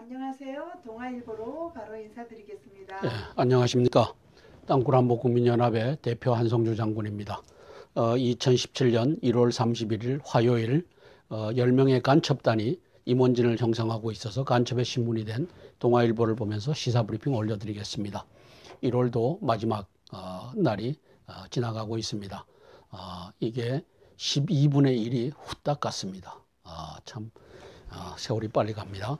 안녕하세요. 동아일보로 바로 인사드리겠습니다. 예, 안녕하십니까. 땅굴한복국민연합의 대표 한성주 장군입니다. 2017년 1월 31일 화요일 10명의 간첩단이 임원진을 형성하고 있어서 간첩의 신문이 된 동아일보를 보면서 시사브리핑 올려드리겠습니다. 1월도 마지막 날이 지나가고 있습니다. 이게 12분의 1이 후딱 갔습니다. 참 세월이 빨리 갑니다.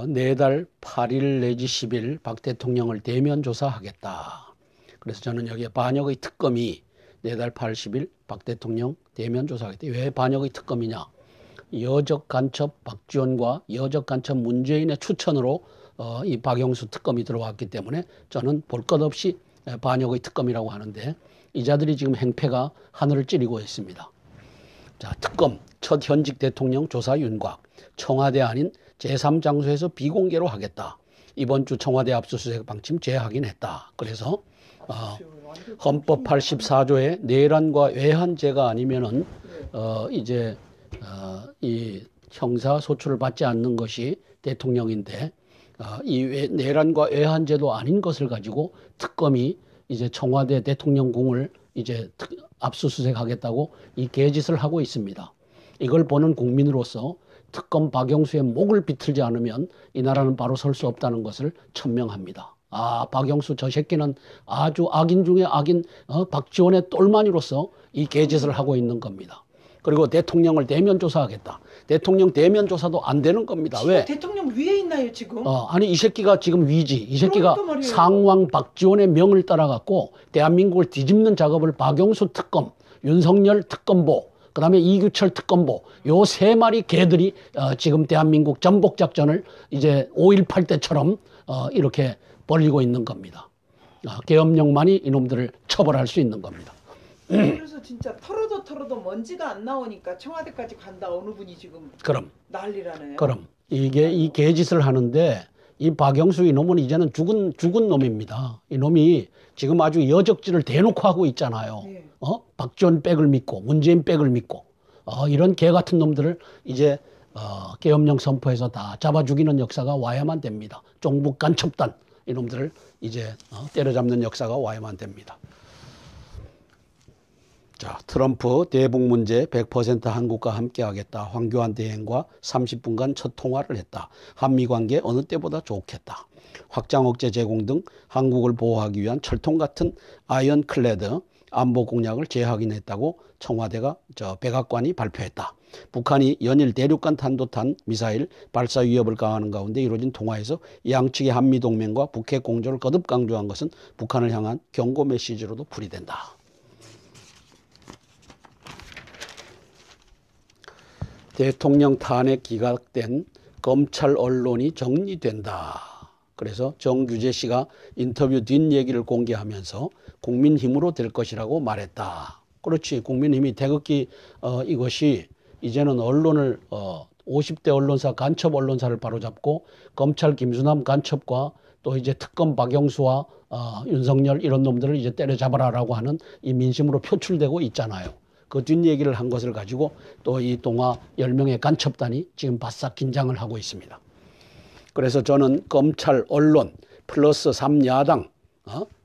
내달 8일 내지 10일 박 대통령을 대면 조사하겠다. 그래서 저는 여기에 반역의 특검이 내달 8, 10일 박 대통령 대면 조사하겠다. 왜 반역의 특검이냐? 여적 간첩 박지원과 여적 간첩 문재인의 추천으로 이 박영수 특검이 들어왔기 때문에 저는 볼 것 없이 반역의 특검이라고 하는데 이 자들이 지금 행패가 하늘을 찌르고 있습니다. 자, 특검 첫 현직 대통령 조사 윤곽 청와대 아닌 제3장소에서 비공개로 하겠다. 이번 주 청와대 압수수색 방침 재확인했다. 그래서 헌법 84조의 내란과 외환죄가 아니면은 이제 이 형사 소출을 받지 않는 것이 대통령인데 이 내란과 외환죄도 아닌 것을 가지고 특검이 이제 청와대 대통령궁을 이제 압수수색하겠다고 이 개짓을 하고 있습니다. 이걸 보는 국민으로서 특검 박영수의 목을 비틀지 않으면 이 나라는 바로 설 수 없다는 것을 천명합니다. 박영수 저 새끼는 아주 악인 중에 악인 박지원의 똘마니로서 이 개짓을 하고 있는 겁니다. 그리고 대통령을 대면 조사하겠다. 대통령 대면 조사도 안 되는 겁니다. 왜? 대통령 위에 있나요 지금? 아니 이 새끼가 지금 위지. 이 새끼가 상왕 박지원의 명을 따라갖고 대한민국을 뒤집는 작업을 박영수 특검, 윤석열 특검보, 그다음에 이규철 특검보 요 세 마리 개들이 지금 대한민국 전복작전을 이제 5.18 때처럼 이렇게 벌이고 있는 겁니다. 계엄령만이 이놈들을 처벌할 수 있는 겁니다. 그래서 진짜 털어도 먼지가 안 나오니까 청와대까지 간다 어느 분이 지금 그럼 난리라네요. 그럼 이게 이 개짓을 하는데 이 박영수 이놈은 이제는 죽은 놈입니다. 이놈이 지금 아주 여적질을 대놓고 하고 있잖아요. 네. 박지원 백을 믿고 문재인 백을 믿고 이런 개 같은 놈들을 이제 계엄령 선포해서 다 잡아 죽이는 역사가 와야만 됩니다. 종북 간첩단 이놈들을 이제 때려잡는 역사가 와야만 됩니다. 자, 트럼프 대북 문제 100% 한국과 함께하겠다. 황교안 대행과 30분간 첫 통화를 했다. 한미 관계 어느 때보다 좋겠다. 확장 억제 제공 등 한국을 보호하기 위한 철통 같은 아이언클레드 안보 공약을 재확인했다고 청와대가 백악관이 발표했다. 북한이 연일 대륙간 탄도탄 미사일 발사 위협을 가하는 가운데 이루어진 통화에서 양측의 한미 동맹과 북핵 공조를 거듭 강조한 것은 북한을 향한 경고 메시지로도 풀이된다. 대통령 탄핵 기각된 검찰 언론이 정리된다. 그래서 정규재 씨가 인터뷰 뒷얘기를 공개하면서 국민힘으로 될 것이라고 말했다. 그렇지. 국민힘이 태극기 이것이 이제는 언론을 50대 언론사 간첩 언론사를 바로잡고 검찰 김수남 간첩과 또 이제 특검 박영수와 윤석열 이런 놈들을 이제 때려잡아라라고 하는 이 민심으로 표출되고 있잖아요. 그 뒷얘기를 한 것을 가지고 또 이 동아 10명의 간첩단이 지금 바싹 긴장을 하고 있습니다. 그래서 저는 검찰, 언론, 플러스 3야당,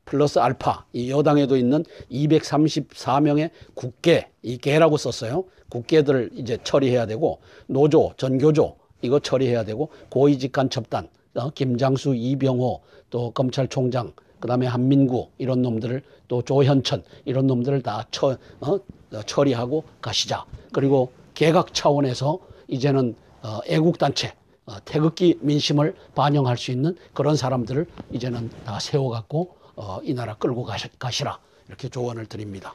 플러스 알파, 이 여당에도 있는 234명의 국계, 이 개라고 썼어요. 국계들을 이제 처리해야 되고, 노조, 전교조, 이거 처리해야 되고, 고위직 간첩단, 김장수, 이병호, 또 검찰총장, 그 다음에 한민구, 이런 놈들을 또 조현천, 이런 놈들을 다 처리하고 가시자. 그리고 개각 차원에서 이제는 애국단체, 태극기 민심을 반영할 수 있는 그런 사람들을 이제는 다 세워갖고 이 나라 끌고 가시라. 이렇게 조언을 드립니다.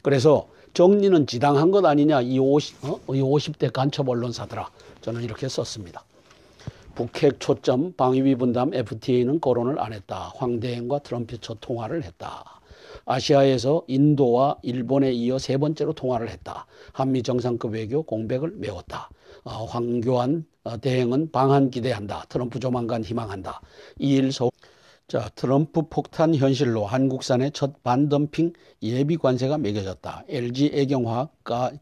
그래서 정리는 지당한 것 아니냐. 이 50대 간첩 언론사들아. 저는 이렇게 썼습니다. 북핵 초점 방위비 분담 FTA는 거론을 안 했다. 황대행과 트럼프 첫 통화를 했다. 아시아에서 인도와 일본에 이어 세 번째로 통화를 했다. 한미 정상급 외교 공백을 메웠다. 황교안 대행은 방한 기대한다. 트럼프 조만간 희망한다. 2일 서울 자, 트럼프 폭탄 현실로 한국산의 첫 반덤핑 예비 관세가 매겨졌다. LG 애경화학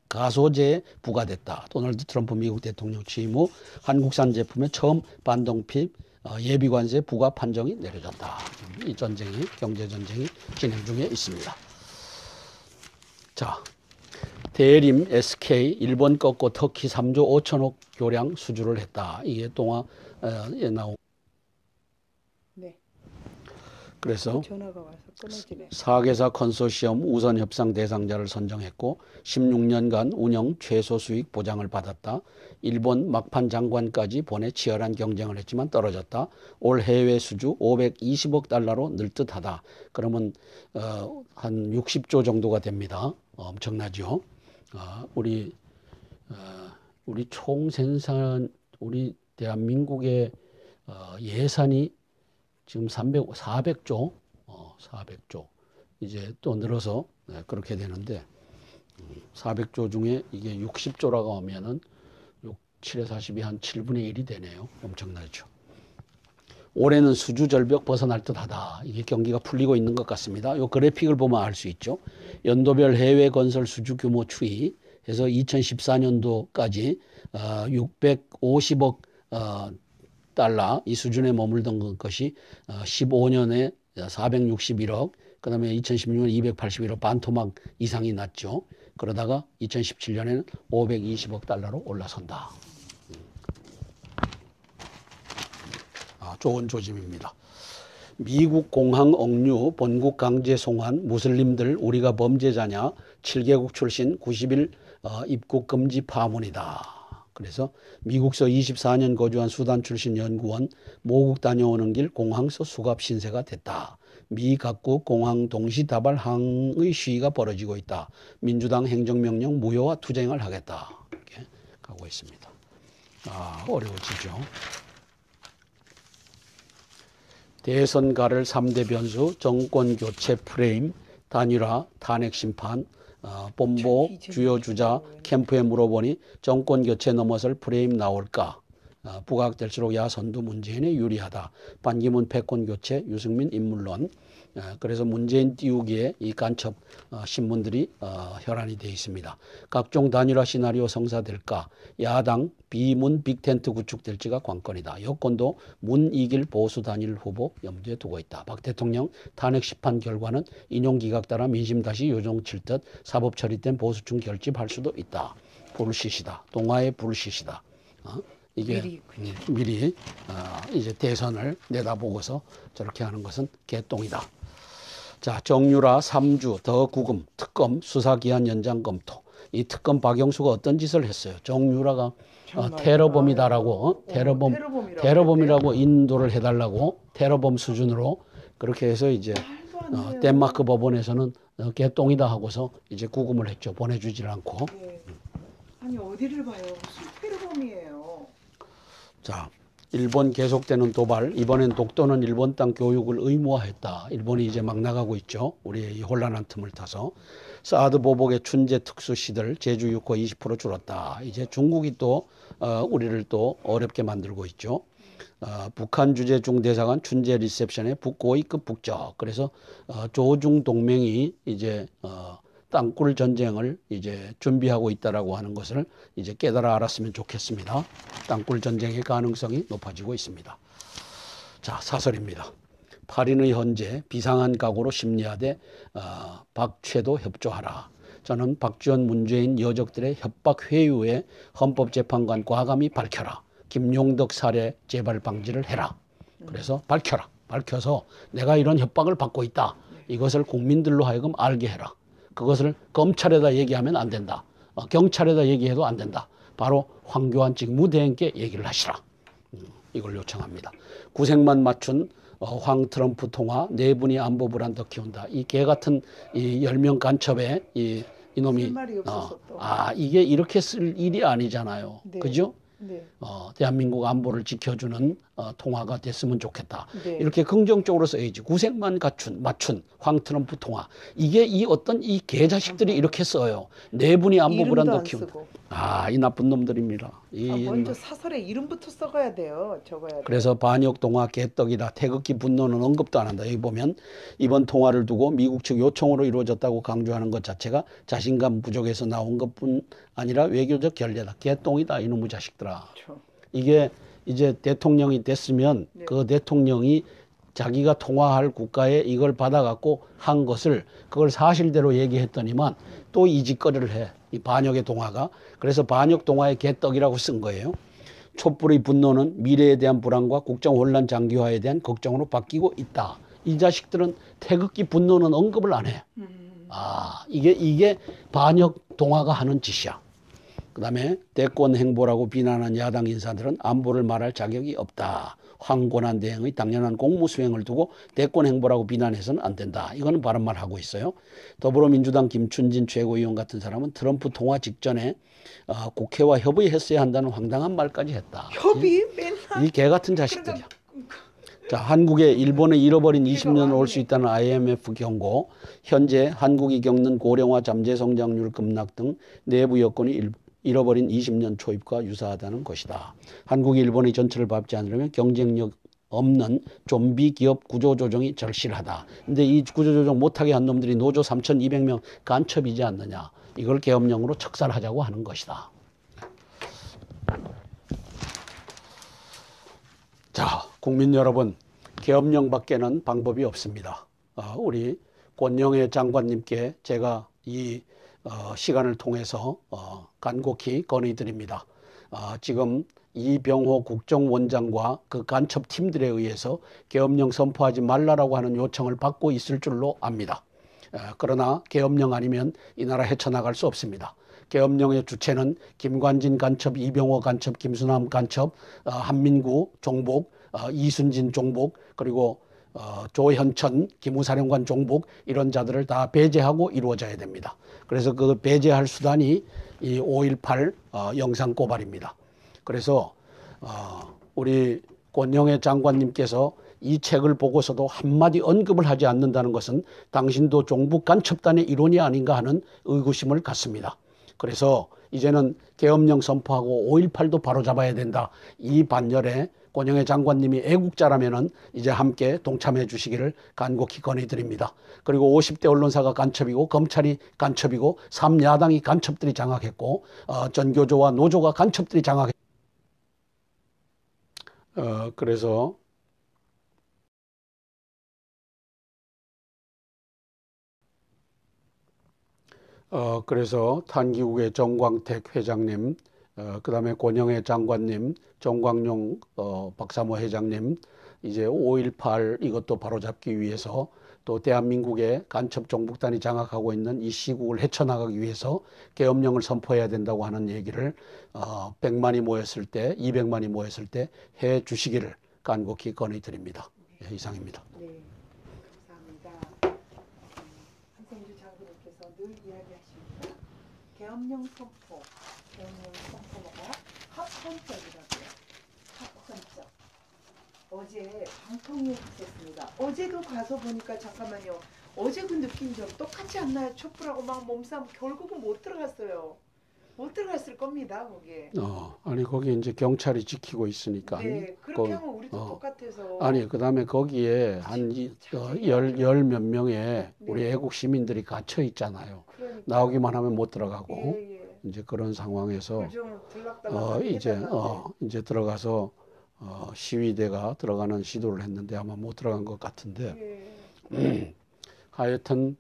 가소제에 부과됐다. 도널드 트럼프 미국 대통령 취임 후 한국산 제품에 처음 반덤핑 예비 관세 부과 판정이 내려졌다. 이 전쟁이 경제 전쟁이 진행 중에 있습니다. 자, 대림 SK 일본 꺾고 터키 3조 5천억 교량 수주를 했다. 이게 동화에 나오고. 네. 그래서 전화가 와서 끊어지네. 4개사 컨소시엄 우선 협상 대상자를 선정했고 16년간 운영 최소 수익 보장을 받았다. 일본 막판 장관까지 보내 치열한 경쟁을 했지만 떨어졌다. 올 해외 수주 520억 달러로 늘 듯하다. 그러면 한 60조 정도가 됩니다. 엄청나죠. 우리 총 생산 우리 대한민국의 예산이 지금 400조, 400조. 이제 또 늘어서 그렇게 되는데 400조 중에 이게 60조라고 하면은 7에 40이 한 7분의 1이 되네요. 엄청나죠. 올해는 수주 절벽 벗어날 듯하다. 이게 경기가 풀리고 있는 것 같습니다. 이 그래픽을 보면 알 수 있죠. 연도별 해외 건설 수주 규모 추이 해서 2014년도까지 650억 달러 이 수준에 머물던 것이 15년에 461억, 그 다음에 2016년 281억, 반토막 이상이 났죠. 그러다가 2017년에는 520억 달러로 올라선다. 좋은 조짐입니다. 미국 공항 억류, 본국 강제 송환, 무슬림들 우리가 범죄자냐, 7개국 출신 90일 입국 금지 파문이다. 그래서 미국서 24년 거주한 수단 출신 연구원 모국 다녀오는 길 공항서 수갑 신세가 됐다. 미 각국 공항 동시다발항의 시위가 벌어지고 있다. 민주당 행정명령 무효화 투쟁을 하겠다. 이렇게 가고 있습니다. 어려워지죠. 대선 가를 3대 변수, 정권교체 프레임, 단일화, 탄핵심판, 본보, 주요 주자, 캠프에 물어보니 정권교체 넘어설 프레임 나올까? 부각될수록 야선두 문재인에 유리하다. 반기문 패권교체, 유승민 인물론. 그래서 문재인 띄우기에 이 간첩 신문들이 혈안이 되어 있습니다. 각종 단일화 시나리오 성사될까? 야당 비문 빅텐트 구축될지가 관건이다. 여권도 문 이길 보수 단일 후보 염두에 두고 있다. 박 대통령 탄핵 심판 결과는 인용기각 따라 민심 다시 요동칠 듯 사법 처리된 보수층 결집할 수도 있다. 불시시다. 동아의 불시시다. 이게 미리 이제 대선을 내다보고서 저렇게 하는 것은 개똥이다. 자, 정유라 3주 더 구금 특검 수사기한 연장 검토. 이 특검 박영수가 어떤 짓을 했어요? 정유라가 테러범이다라고 테러범이라고 인도를 해달라고 테러범 수준으로 그렇게 해서 이제 덴마크 법원에서는 개똥이다 하고서 이제 구금을 했죠. 보내주질 않고. 네. 아니 어디를 봐요? 무슨 테러범이에요. 자, 일본 계속되는 도발. 이번엔 독도는 일본 땅 교육을 의무화했다. 일본이 이제 막 나가고 있죠. 우리의 이 혼란한 틈을 타서. 사드 보복의 춘제 특수시들 제주 6호 20% 줄었다. 이제 중국이 또 우리를 또 어렵게 만들고 있죠. 북한 주재중 대사관 춘제 리셉션에 북고위급 북적. 그래서 조중 동맹이 이제 땅굴 전쟁을 이제 준비하고 있다라고 하는 것을 이제 깨달아 알았으면 좋겠습니다. 땅굴 전쟁의 가능성이 높아지고 있습니다. 자, 사설입니다. 8인의 헌재 비상한 각오로 심리하되 박최도 협조하라. 저는 박지원 문재인 여적들의 협박 회유에 헌법재판관 과감히 밝혀라. 김용덕 살해 재발 방지를 해라. 그래서 밝혀라. 밝혀서 내가 이런 협박을 받고 있다. 이것을 국민들로 하여금 알게 해라. 그것을 검찰에다 얘기하면 안 된다. 경찰에다 얘기해도 안 된다. 바로 황교안 직무대행께 얘기를 하시라. 이걸 요청합니다. 구색만 맞춘 황 트럼프 통화 네 분이 안보 불안 더 키운다. 이 개 같은 이 10명 간첩에 이놈이 이게 이렇게 쓸 일이 아니잖아요. 네. 그죠? 네. 대한민국 안보를 지켜주는 통화가 됐으면 좋겠다. 네. 이렇게 긍정적으로 써야지. 구색만 맞춘 황 트럼프 통화. 이게 이 어떤 이 개자식들이 이렇게 써요. 네 분이 안보 불안 더 키운다. 이 나쁜 놈들입니다. 먼저 사설에 이름부터 써가야 돼요. 적어야 돼요. 그래서 반역 동화 개떡이다. 태극기 분노는 언급도 안 한다. 여기 보면 이번 통화를 두고 미국 측 요청으로 이루어졌다고 강조하는 것 자체가 자신감 부족에서 나온 것뿐 아니라 외교적 결례다. 개똥이다 이놈의 자식들아. 그렇죠. 이게 이제 대통령이 됐으면 네. 그 대통령이 자기가 통화할 국가에 이걸 받아갖고 한 것을 그걸 사실대로 얘기했더니만 또 이 짓거리를 해. 이 반역의 동화가. 그래서 반역 동화의 개떡이라고 쓴 거예요. 촛불의 분노는 미래에 대한 불안과 국정 혼란 장기화에 대한 걱정으로 바뀌고 있다. 이 자식들은 태극기 분노는 언급을 안 해. 이게 반역 동화가 하는 짓이야. 그 다음에 대권 행보라고 비난한 야당 인사들은 안보를 말할 자격이 없다. 황곤한 대응의 당연한 공무 수행을 두고 대권 행보라고 비난해서는 안 된다. 이거는 바른 말 하고 있어요. 더불어민주당 김춘진 최고위원 같은 사람은 트럼프 통화 직전에 국회와 협의했어야 한다는 황당한 말까지 했다. 협의? 맨날? 이 개 같은 자식들이야. 자, 한국에 일본의 잃어버린 20년을 올 수 있다는 IMF 경고, 현재 한국이 겪는 고령화 잠재 성장률 급락 등 내부 여건이 잃어버린 20년 초입과 유사하다는 것이다. 한국이 일본의 전철을 밟지 않으려면 경쟁력 없는 좀비 기업 구조조정이 절실하다. 근데 이 구조조정 못하게 한 놈들이 노조 3,200명 간첩이지 않느냐. 이걸 계엄령으로 척살하자고 하는 것이다. 자, 국민 여러분, 계엄령밖에는 방법이 없습니다. 우리 권영애 장관님께 제가 이 시간을 통해서 간곡히 건의드립니다. 지금 이병호 국정원장과 그 간첩팀들에 의해서 계엄령 선포하지 말라라고 하는 요청을 받고 있을 줄로 압니다. 그러나 계엄령 아니면 이 나라 헤쳐나갈 수 없습니다. 계엄령의 주체는 김관진 간첩, 이병호 간첩, 김수남 간첩, 한민구 종복, 이순진 종복, 그리고 조현천 기무사령관 종복 이런 자들을 다 배제하고 이루어져야 됩니다. 그래서 그 배제할 수단이 이 5.18 영상 고발입니다. 그래서 우리 권영애 장관님께서 이 책을 보고서도 한마디 언급을 하지 않는다는 것은 당신도 종북 간첩단의 일원이 아닌가 하는 의구심을 갖습니다. 그래서 이제는 계엄령 선포하고 5.18도 바로잡아야 된다. 이 반열에 권영애 장관님이 애국자라면은 이제 함께 동참해 주시기를 간곡히 건의드립니다. 그리고 50대 언론사가 간첩이고 검찰이 간첩이고 3야당이 간첩들이 장악했고 전교조와 노조가 간첩들이 장악했고 그래서 탄기국의 정광택 회장님, 그 다음에 권영애 장관님, 정광용 박사모 회장님, 이제 5.18 이것도 바로잡기 위해서 또 대한민국의 간첩 종북단이 장악하고 있는 이 시국을 헤쳐나가기 위해서 계엄령을 선포해야 된다고 하는 얘기를 100만이 모였을 때, 200만이 모였을 때 해 주시기를 간곡히 건의드립니다. 네, 이상입니다. 네, 감사합니다. 한성주 장군님께서 늘 이야기하십니다. 계엄령 선포가 합헌적이라고요. 합헌적. 어제 방통위에 있었습니다. 어제도 가서 보니까 잠깐만요. 어제 그 느낌 좀 똑같지 않나요? 촛불하고 막 몸싸움 결국은 못 들어갔어요. 못 들어갔을 겁니다, 거기에. 아니 거기 이제 경찰이 지키고 있으니까. 네, 그렇게 하면 우리도 똑같아서. 아니 그다음에 거기에 한 열 몇 명의 우리 애국 시민들이 갇혀 있잖아요. 그러니까. 나오기만 하면 못 들어가고 예. 이제 그런 상황에서 이제 이제 들어가서 시위대가 들어가는 시도를 했는데 아마 못 들어간 것 같은데 하여튼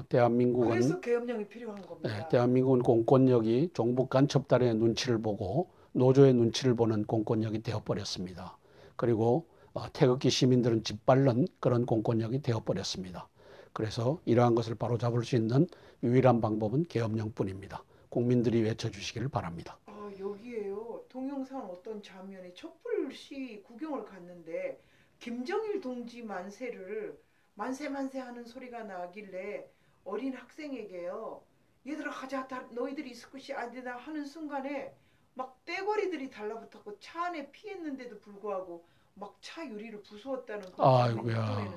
대한민국은 그래서 계엄령이 필요한 겁니다. 네, 대한민국은 공권력이 종북 간첩단의 눈치를 보고 노조의 눈치를 보는 공권력이 되어버렸습니다. 그리고 태극기 시민들은 짓밟는 그런 공권력이 되어버렸습니다. 그래서 이러한 것을 바로잡을 수 있는 유일한 방법은 계엄령뿐입니다. 국민들이 외쳐주시기를 바랍니다. 여기에요. 동영상 어떤 장면에 촛불시 구경을 갔는데 김정일 동지 만세를 만세 하는 소리가 나길래 어린 학생에게요. 얘들아 가자, 너희들이 있을 곳이 아니다 하는 순간에 막 떼거리들이 달라붙었고 차 안에 피했는데도 불구하고 막 차 유리를 부수었다는 그 아이고야,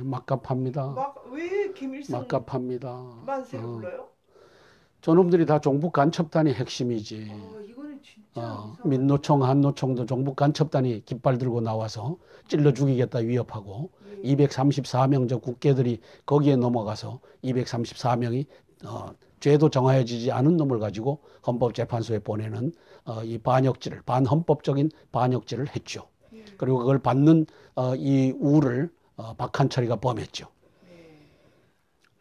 막갑합니다. 왜 김일성 막갑합니다. 만세를 불러요? 저놈들이 다 종북 간첩단이 핵심이지. 이거는 진짜 이상하다. 민노총, 한노총도 종북 간첩단이 깃발 들고 나와서 찔러 죽이겠다 위협하고 234명 저 국회들이 거기에 넘어가서 234명이 죄도 정하여지지 않은 놈을 가지고 헌법재판소에 보내는 이 반역죄를 반헌법적인 반역죄를 했죠. 그리고 그걸 받는 이 우를 박한철이가 범했죠.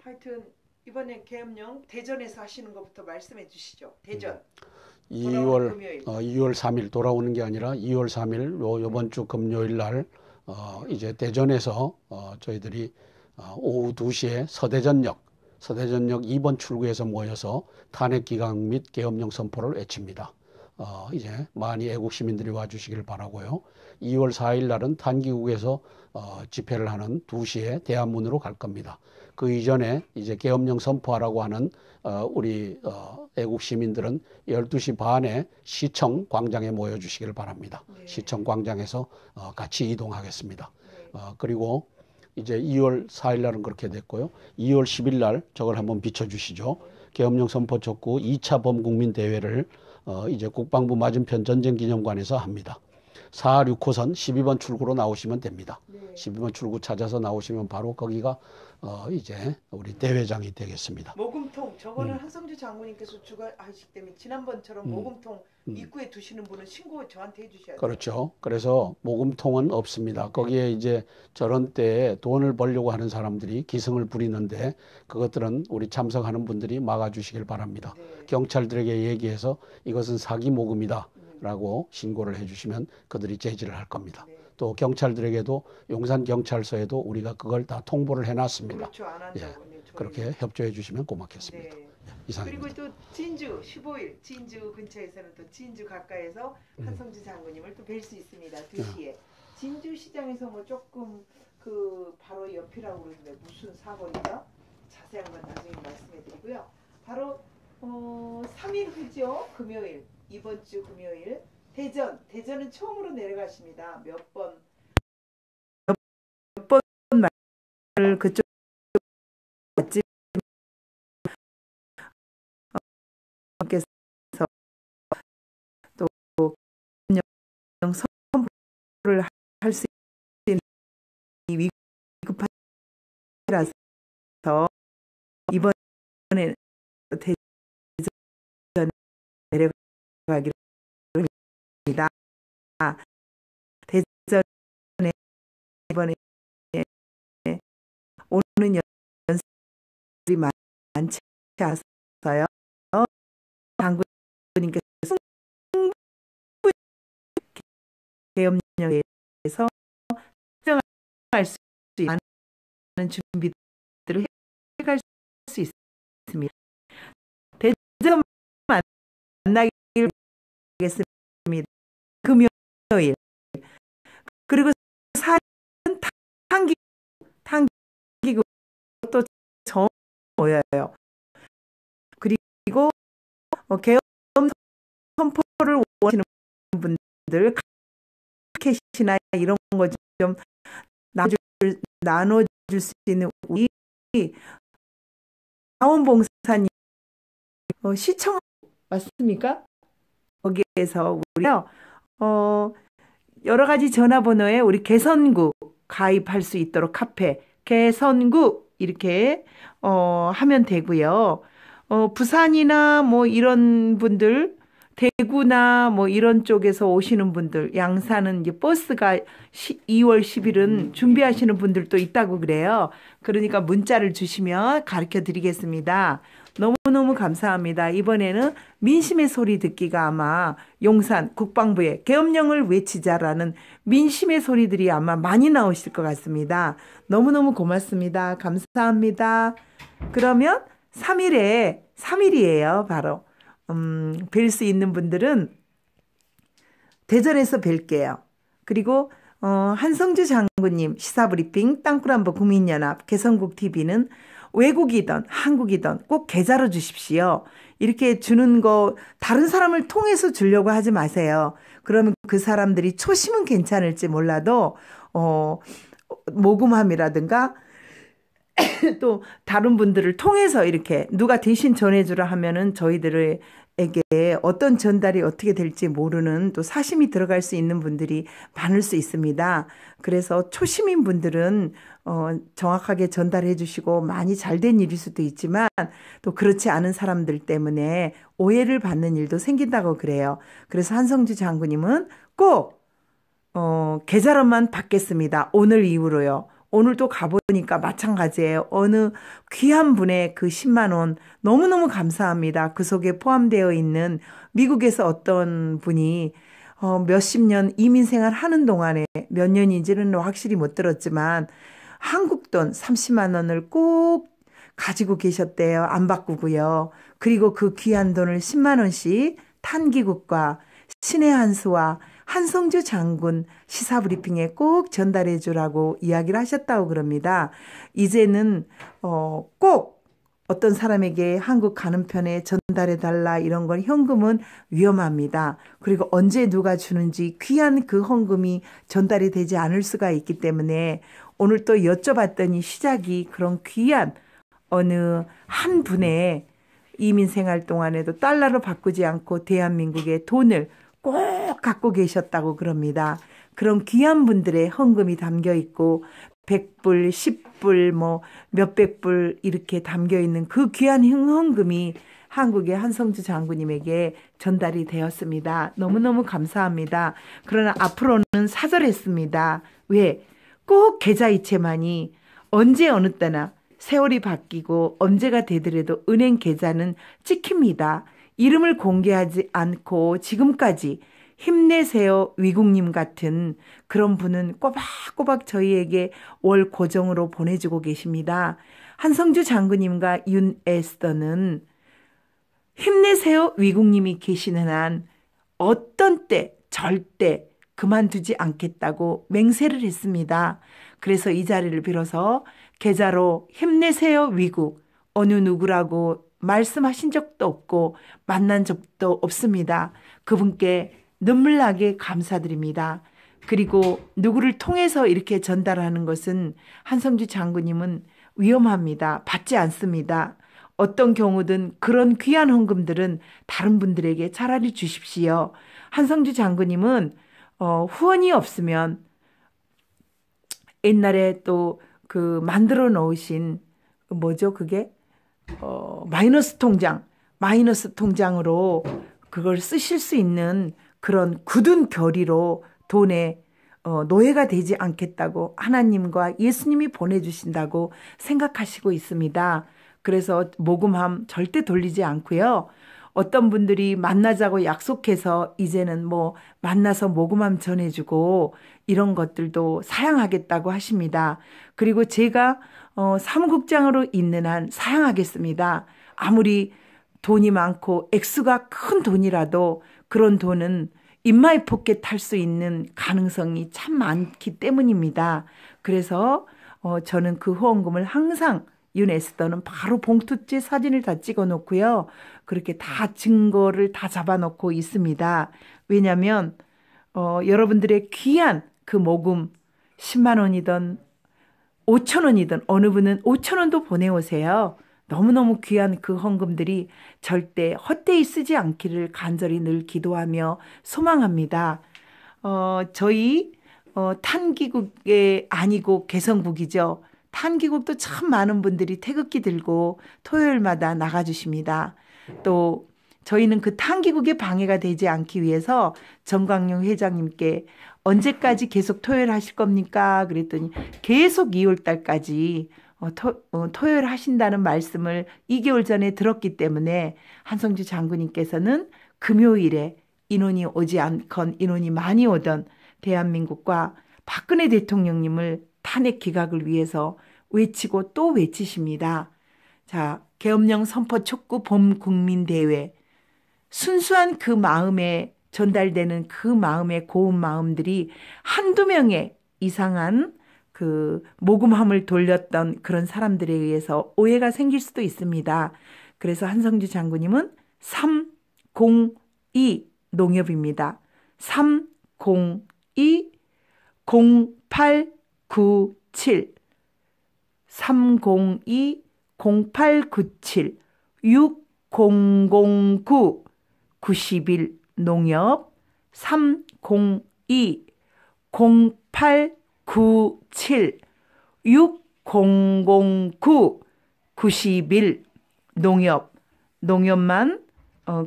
하여튼 이번에 계엄령 대전에서 하시는 것부터 말씀해 주시죠. 대전. 2월 3일 돌아오는 게 아니라 2월 3일 요번 주 금요일 날 이제 대전에서 저희들이 오후 2시에 서대전역 2번 출구에서 모여서 탄핵 기각 및 계엄령 선포를 외칩니다. 이제 많이 애국 시민들이 와주시길 바라고요. 2월 4일 날은 탄기국에서 집회를 하는 2시에 대안문으로 갈 겁니다. 그 이전에 이제 계엄령 선포하라고 하는 우리 애국 시민들은 12시 반에 시청 광장에 모여주시길 바랍니다. 시청 광장에서 같이 이동하겠습니다. 그리고 이제 2월 4일 날은 그렇게 됐고요. 2월 10일 날 저걸 한번 비춰주시죠. 계엄령 선포 촉구 2차 범국민 대회를 이제 국방부 맞은편 전쟁기념관에서 합니다. 4, 6호선 12번 출구로 나오시면 됩니다. 12번 출구 찾아서 나오시면 바로 거기가 이제 우리 대회장이 되겠습니다. 모금통 저거는 한성주 장군님께서 주관하시기 때문에 지난번처럼 모금통 입구에 두시는 분은 신고 저한테 해주셔야 돼요. 그렇죠. 그래서 모금통은 없습니다. 거기에 이제 저런 때에 돈을 벌려고 하는 사람들이 기승을 부리는데 그것들은 우리 참석하는 분들이 막아주시길 바랍니다. 경찰들에게 얘기해서 이것은 사기 모금이다 라고 신고를 해주시면 그들이 제지를 할 겁니다. 또 경찰들에게도 용산경찰서에도 우리가 그걸 다 통보를 해놨습니다. 그렇죠. 안 한다고. 그렇게 협조해 주시면 고맙겠습니다. 이상입니다. 그리고 또 진주 15일 진주 근처에서는 또 진주 가까이에서 한성주 장군님을 또 뵐 수 있습니다. 2시에 진주 시장에서 뭐 조금 그 바로 옆이라고 그러는데 무슨 사거리죠? 자세한 건 나중에 말씀해드리고요. 바로 3일 후죠. 금요일 이번 주 금요일 대전은 처음으로 내려가십니다. 몇 번 말을 그쪽 같이 께서 또 선포를 할 수 있는 위급하라서 이번에 대전에 내려가기로 합니다. 대전에 이번에 오는 연습이 많지 않아서요. 장군님께서 계엄령에서 수정할 수 있는 준비들을 해갈 수 있습니다. 대전 만나기로 하겠습니다. 금요일. 그리고 사는 탄기구 또 처음 모여요. 그리고 계엄 선포를 원하시는 분들 캐시나 이런 거 좀 나눠줄 수 있는 우리 자원봉사님 시청 맞습니까? 거기에서 우리요 여러 가지 전화번호에 우리 개선구 가입할 수 있도록 카페 개선구 이렇게 하면 되고요. 부산이나 뭐 이런 분들 대구나 뭐 이런 쪽에서 오시는 분들 양산은 이제 버스가 2월 10일은 준비하시는 분들도 있다고 그래요. 그러니까 문자를 주시면 가르쳐 드리겠습니다. 너무너무 감사합니다. 이번에는 민심의 소리 듣기가 아마 용산 국방부에 계엄령을 외치자라는 민심의 소리들이 아마 많이 나오실 것 같습니다. 너무너무 고맙습니다. 감사합니다. 그러면 3일이에요. 바로. 뵐 수 있는 분들은 대전에서 뵐게요. 그리고 한성주 장군님 시사브리핑 땅굴한보 국민연합 개성국TV는 외국이든 한국이든 꼭 계좌로 주십시오. 이렇게 주는 거 다른 사람을 통해서 주려고 하지 마세요. 그러면 그 사람들이 초심은 괜찮을지 몰라도 모금함이라든가 또 다른 분들을 통해서 이렇게 누가 대신 전해주라 하면은 저희들에게 어떤 전달이 어떻게 될지 모르는 또 사심이 들어갈 수 있는 분들이 많을 수 있습니다. 그래서 초심인 분들은 정확하게 전달해 주시고 많이 잘 된 일일 수도 있지만 또 그렇지 않은 사람들 때문에 오해를 받는 일도 생긴다고 그래요. 그래서 한성주 장군님은 꼭 계좌로만 받겠습니다. 오늘 이후로요. 오늘 또 가보니까 마찬가지예요. 어느 귀한 분의 그 10만 원 너무너무 감사합니다. 그 속에 포함되어 있는 미국에서 어떤 분이 몇십 년 이민 생활 하는 동안에 몇 년인지는 확실히 못 들었지만 한국 돈 30만 원을 꼭 가지고 계셨대요. 안 바꾸고요. 그리고 그 귀한 돈을 10만 원씩 탄기국과 신의 한수와 한성주 장군 시사브리핑에 꼭 전달해 주라고 이야기를 하셨다고 그럽니다. 이제는 꼭 어떤 사람에게 한국 가는 편에 전달해 달라 이런 건 현금은 위험합니다. 그리고 언제 누가 주는지 귀한 그 헌금이 전달이 되지 않을 수가 있기 때문에 오늘 또 여쭤봤더니 시작이 그런 귀한 어느 한 분의 이민 생활 동안에도 달러로 바꾸지 않고 대한민국의 돈을 꼭 갖고 계셨다고 그럽니다. 그런 귀한 분들의 헌금이 담겨 있고 100불, 10불, 뭐 몇백 불 이렇게 담겨 있는 그 귀한 헌금이 한국의 한성주 장군님에게 전달이 되었습니다. 너무너무 감사합니다. 그러나 앞으로는 사절했습니다. 왜? 꼭 계좌이체만이 언제 어느 때나 세월이 바뀌고 언제가 되더라도 은행 계좌는 찍힙니다. 이름을 공개하지 않고 지금까지 힘내세요 위국님 같은 그런 분은 꼬박꼬박 저희에게 월 고정으로 보내주고 계십니다. 한성주 장군님과 윤에스더는 힘내세요 위국님이 계시는 한 어떤 때 절대 그만두지 않겠다고 맹세를 했습니다. 그래서 이 자리를 빌어서 계좌로 힘내세요 위국 어느 누구라고 말씀하신 적도 없고 만난 적도 없습니다. 그분께 눈물나게 감사드립니다. 그리고 누구를 통해서 이렇게 전달하는 것은 한성주 장군님은 위험합니다. 받지 않습니다. 어떤 경우든 그런 귀한 헌금들은 다른 분들에게 차라리 주십시오. 한성주 장군님은 후원이 없으면 옛날에 또 그 만들어 놓으신 뭐죠 그게 마이너스 통장으로 그걸 쓰실 수 있는 그런 굳은 결의로 돈에 노예가 되지 않겠다고 하나님과 예수님이 보내주신다고 생각하시고 있습니다. 그래서 모금함 절대 돌리지 않고요. 어떤 분들이 만나자고 약속해서 이제는 뭐 만나서 모금함 전해주고 이런 것들도 사양하겠다고 하십니다. 그리고 제가 사무국장으로 있는 한 사양하겠습니다. 아무리 돈이 많고 액수가 큰 돈이라도 그런 돈은 인마이 포켓 할 수 있는 가능성이 참 많기 때문입니다. 그래서 저는 그 후원금을 항상 윤에스더는 바로 봉투째 사진을 다 찍어 놓고요. 그렇게 다 증거를 다 잡아 놓고 있습니다. 왜냐하면 여러분들의 귀한 그 모금 10만 원이든 5천 원이든 어느 분은 5천 원도 보내오세요. 너무너무 귀한 그 헌금들이 절대 헛되이 쓰지 않기를 간절히 늘 기도하며 소망합니다. 저희 탄기국에 아니고 개성국이죠. 탄기국도 참 많은 분들이 태극기 들고 토요일마다 나가주십니다. 또 저희는 그 탄기국의 방해가 되지 않기 위해서 정광용 회장님께 언제까지 계속 토요일 하실 겁니까? 그랬더니 계속 2월 달까지 토요일 하신다는 말씀을 2개월 전에 들었기 때문에 한성주 장군님께서는 금요일에 인원이 오지 않건 인원이 많이 오던 대한민국과 박근혜 대통령님을 탄핵 기각을 위해서 외치고 또 외치십니다. 자, 계엄령 선포 촉구 범국민대회 순수한 그 마음에 전달되는 그 마음의 고운 마음들이 한두 명의 이상한 그 모금함을 돌렸던 그런 사람들에 의해서 오해가 생길 수도 있습니다. 그래서 한성주 장군님은 302 농협입니다. 302 0897 302-0897-6009 91 농협 302-0897-6009 91 농협만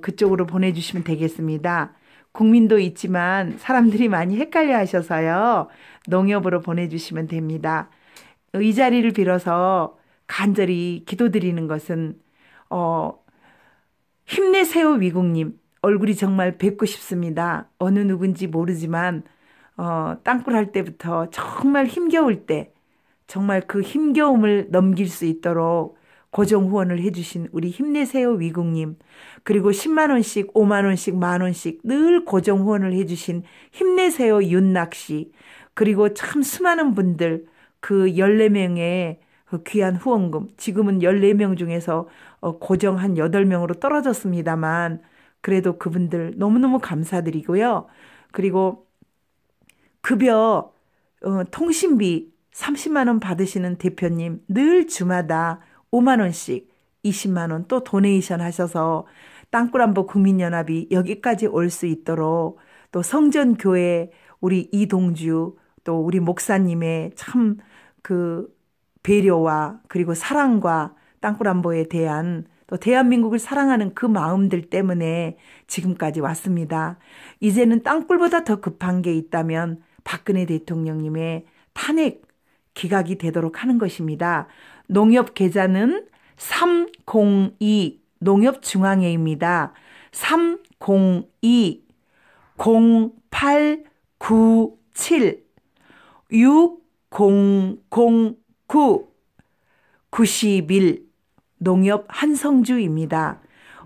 그쪽으로 보내주시면 되겠습니다. 국민도 있지만 사람들이 많이 헷갈려 하셔서요. 농협으로 보내주시면 됩니다. 이 자리를 빌어서 간절히 기도드리는 것은 힘내세요 위국님. 얼굴이 정말 뵙고 싶습니다. 어느 누군지 모르지만 땅굴 할 때부터 정말 힘겨울 때 정말 그 힘겨움을 넘길 수 있도록 고정 후원을 해주신 우리 힘내세요 위국님, 그리고 10만 원씩 5만 원씩 만 원씩 늘 고정 후원을 해주신 힘내세요 윤낙씨, 그리고 참 수많은 분들 그 14명의 그 귀한 후원금, 지금은 14명 중에서 고정 한 8명으로 떨어졌습니다만 그래도 그분들 너무너무 감사드리고요. 그리고 급여 통신비 30만 원 받으시는 대표님 늘 주마다 5만 원씩 20만 원 또 도네이션 하셔서 땅굴안보 국민연합이 여기까지 올 수 있도록, 또 성전교회 우리 이동주 또 우리 목사님의 참 그 배려와 그리고 사랑과 땅굴안보에 대한 또 대한민국을 사랑하는 그 마음들 때문에 지금까지 왔습니다. 이제는 땅굴보다 더 급한 게 있다면 박근혜 대통령님의 탄핵 기각이 되도록 하는 것입니다. 농협 계좌는 302 농협중앙회입니다. 302-0897 6009 91 농협 한성주입니다.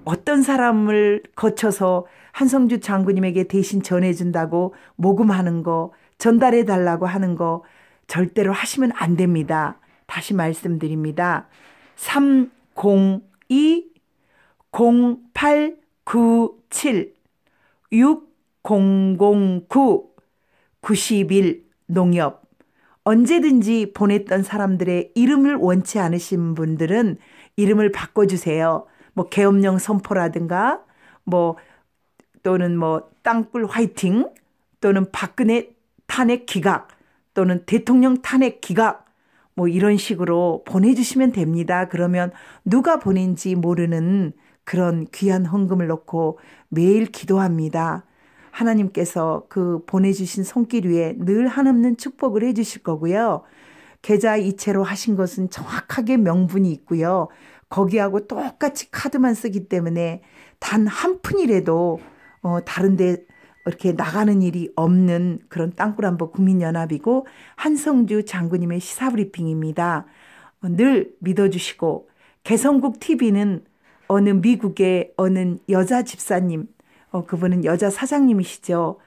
어떤 사람을 거쳐서 한성주 장군님에게 대신 전해준다고 모금하는 거, 전달해달라고 하는 거 절대로 하시면 안 됩니다. 다시 말씀드립니다. 302-0897 6009 91 농협. 언제든지 보냈던 사람들의 이름을 원치 않으신 분들은 이름을 바꿔주세요. 뭐 계엄령 선포라든가 또는 땅굴 화이팅, 또는 박근혜 탄핵 기각, 또는 대통령 탄핵 기각, 이런 식으로 보내주시면 됩니다. 그러면 누가 보낸지 모르는 그런 귀한 헌금을 넣고 매일 기도합니다. 하나님께서 그 보내주신 손길 위에 늘 한없는 축복을 해주실 거고요. 계좌 이체로 하신 것은 정확하게 명분이 있고요. 거기하고 똑같이 카드만 쓰기 때문에 단 한 푼이라도 다른데 이렇게 나가는 일이 없는 그런 땅굴안보 국민연합이고 한성주 장군님의 시사브리핑입니다. 늘 믿어주시고, 개성국 TV는 어느 미국의 어느 여자 집사님, 그분은 여자 사장님이시죠.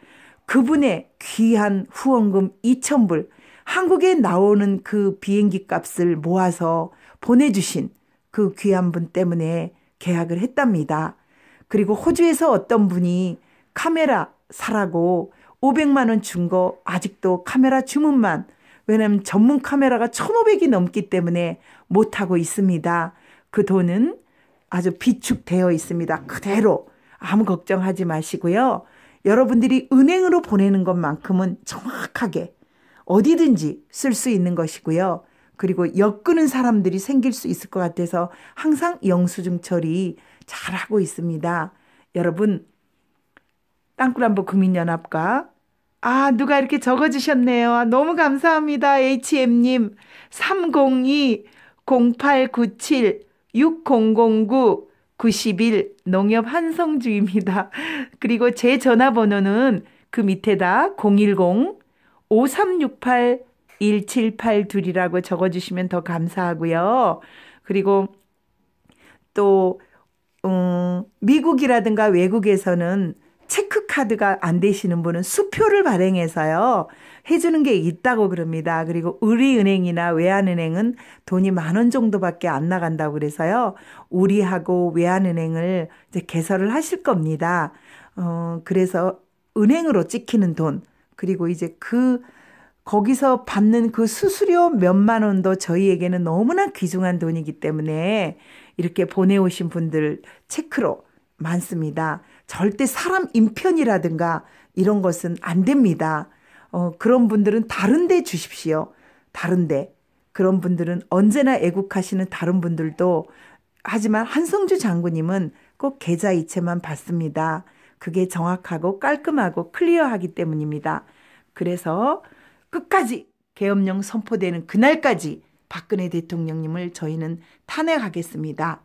그분의 귀한 후원금 2,000불, 한국에 나오는 그 비행기 값을 모아서 보내주신 그 귀한 분 때문에 계약을 했답니다. 그리고 호주에서 어떤 분이 카메라 사라고 500만 원 준 거 아직도 카메라 주문만, 왜냐하면 전문 카메라가 1,500이 넘기 때문에 못하고 있습니다. 그 돈은 아주 비축되어 있습니다. 그대로 아무 걱정하지 마시고요. 여러분들이 은행으로 보내는 것만큼은 정확하게 어디든지 쓸 수 있는 것이고요. 그리고 엮는 사람들이 생길 수 있을 것 같아서 항상 영수증 처리 잘하고 있습니다. 여러분, 땅굴안보 국민연합과 누가 이렇게 적어주셨네요. 너무 감사합니다. HM님 302-0897-6009 91 농협 한성주입니다. 그리고 제 전화번호는 그 밑에다 010-5368-1782이라고 적어주시면 더 감사하고요. 그리고 또 미국이라든가 외국에서는 체크카드가 안 되시는 분은 수표를 발행해서요 해주는 게 있다고 그럽니다. 그리고 우리은행이나 외환은행은 돈이 10,000원 정도밖에 안 나간다고 그래서요, 우리하고 외환은행을 이제 개설을 하실 겁니다. 그래서 은행으로 찍히는 돈, 그리고 이제 그 거기서 받는 그 수수료 몇만 원도 저희에게는 너무나 귀중한 돈이기 때문에 이렇게 보내오신 분들 체크로 많습니다. 절대 사람 인편이라든가 이런 것은 안 됩니다. 그런 분들은 다른 데 주십시오. 다른 데. 그런 분들은 언제나 애국하시는 다른 분들도 하지만 한성주 장군님은 꼭 계좌 이체만 받습니다. 그게 정확하고 깔끔하고 클리어하기 때문입니다. 그래서 끝까지 계엄령 선포되는 그날까지 박근혜 대통령님을 저희는 탄핵하겠습니다.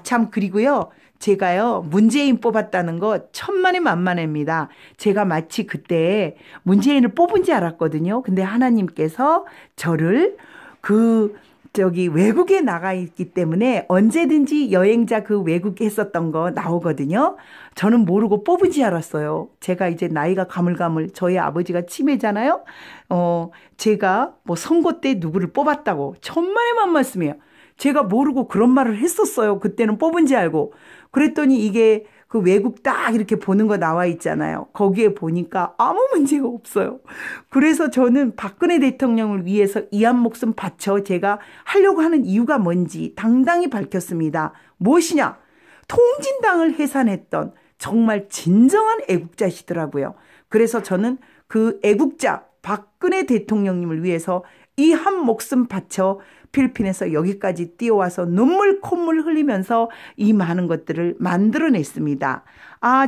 참 그리고요. 제가요 문재인 뽑았다는 거 천만에 만만합니다. 제가 마치 그때 문재인을 뽑은지 알았거든요. 근데 하나님께서 저를 외국에 나가 있기 때문에 언제든지 여행자 그 외국에 했었던 거 나오거든요. 저는 모르고 뽑은지 알았어요. 제가 이제 나이가 가물가물 저희 아버지가 치매잖아요. 제가 뭐 선거 때 누구를 뽑았다고 천만에 만만씀이에요. 제가 모르고 그런 말을 했었어요. 그때는 뽑은지 알고. 그랬더니 이게 그 외국 딱 이렇게 보는 거 나와 있잖아요. 거기에 보니까 아무 문제가 없어요. 그래서 저는 박근혜 대통령을 위해서 이 한 목숨 바쳐 제가 하려고 하는 이유가 뭔지 당당히 밝혔습니다. 무엇이냐? 통진당을 해산했던 정말 진정한 애국자시더라고요. 그래서 저는 그 애국자 박근혜 대통령님을 위해서 이 한 목숨 바쳐 필리핀에서 여기까지 뛰어와서 눈물 콧물 흘리면서 이 많은 것들을 만들어냈습니다.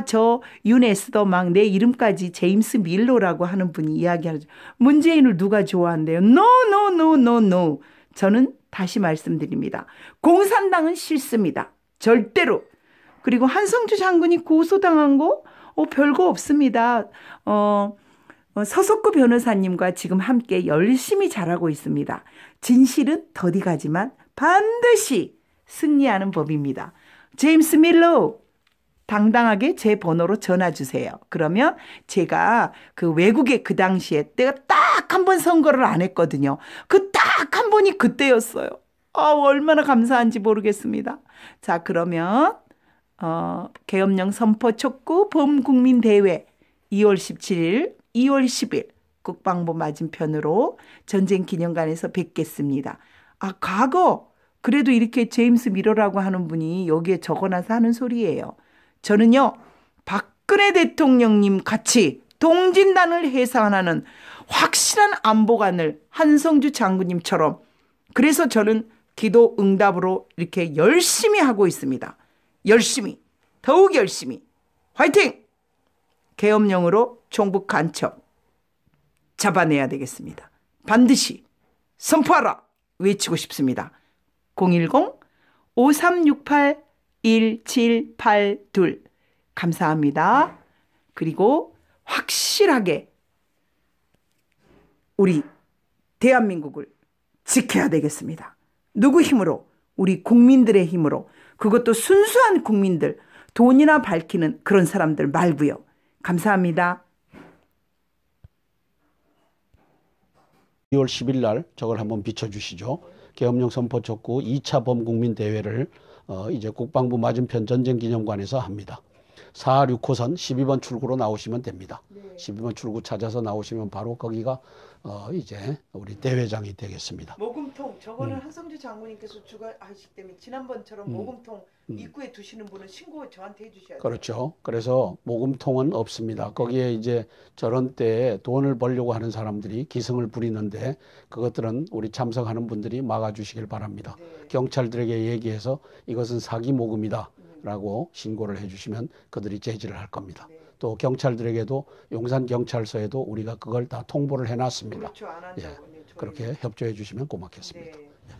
저 유네스도 막 내 이름까지 제임스 밀러라고 하는 분이 이야기하죠. 문재인을 누가 좋아한대요? No, no, no, no, no. 저는 다시 말씀드립니다. 공산당은 싫습니다. 절대로. 그리고 한성주 장군이 고소당한 거 별거 없습니다. 서석구 변호사님과 지금 함께 열심히 잘하고 있습니다. 진실은 더디 가지만 반드시 승리하는 법입니다. 제임스 밀러 당당하게 제 번호로 전화 주세요. 그러면 제가 그 외국에 그 당시에 내가 딱 한 번 선거를 안 했거든요. 그 딱 한 번이 그때였어요. 얼마나 감사한지 모르겠습니다. 자, 그러면 계엄령 선포 촉구 범국민대회 2월 17일 2월 10일 국방부 맞은편으로 전쟁기념관에서 뵙겠습니다. 과거 그래도 이렇게 제임스 미러라고 하는 분이 여기에 적어놔서 하는 소리예요. 저는요 박근혜 대통령님 같이 동진단을 해산하는 확실한 안보관을 한성주 장군님처럼 그래서 저는 기도 응답으로 이렇게 열심히 하고 있습니다. 열심히 더욱 열심히 화이팅! 계엄령으로 종북 간첩 잡아내야 되겠습니다. 반드시 선포하라 외치고 싶습니다. 010-5368-1782 감사합니다. 그리고 확실하게 우리 대한민국을 지켜야 되겠습니다. 누구 힘으로? 우리 국민들의 힘으로. 그것도 순수한 국민들, 돈이나 밝히는 그런 사람들 말고요. 감사합니다. 2월 10일 날 저걸 한번 비춰주시죠. 계엄령 선포 촉구 2차 범국민대회를 이제 국방부 맞은편 전쟁기념관에서 합니다. 4.6호선 12번 출구로 나오시면 됩니다. 12번 출구 찾아서 나오시면 바로 거기가 이제 우리 대회장이 되겠습니다. 모금통 저거는 한성주 장군님께서 주관하시기 때문에 지난번처럼 모금통 입구에 두시는 분은 신고 저한테 해주셔야 돼요. 그렇죠. 그래서 모금통은 없습니다. 거기에 이제 저런 때에 돈을 벌려고 하는 사람들이 기승을 부리는데 그것들은 우리 참석하는 분들이 막아주시길 바랍니다. 경찰들에게 얘기해서 이것은 사기 모금이다 라고 신고를 해주시면 그들이 제지를 할 겁니다. 또 경찰들에게도 용산경찰서에도 우리가 그걸 다 통보를 해놨습니다. 그렇죠. 안 한다고. 그렇게 협조해 주시면 고맙겠습니다.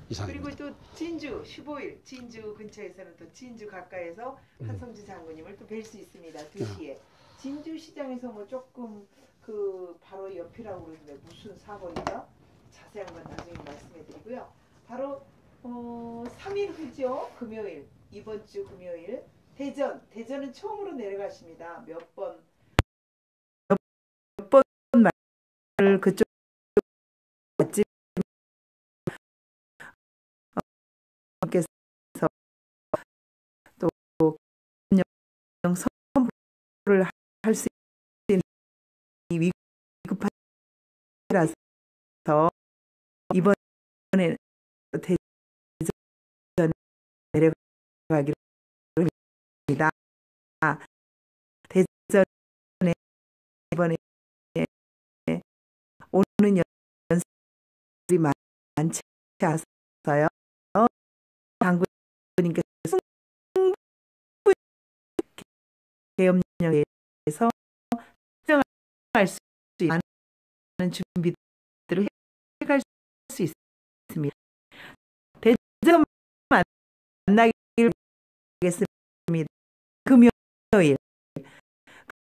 이상입니다. 그리고 또 진주 15일 진주 근처에서는 또 진주 가까이에서 한성주 장군님을 또 뵐 수 있습니다. 2시에 진주 시장에서 뭐 조금 그 바로 옆이라고 그러는데 무슨 사거리죠? 자세한 건 나중에 말씀해드리고요. 바로 3일 후죠. 금요일 이번 주 금요일 대전은 처음으로 내려가십니다. 몇 번 말을 그쪽 맞지 또 선포를 할 수 있는 위급하라 이번에 대전에 내려가기로 합니다. 대전에 이번에 오는 연습이 많지 않아서요. 장군님께서 충분히 계엄령에서 수정할 수 있는 준비들을 해갈 수 있습니다. 대전 만나기를 하겠습니다. 금요일.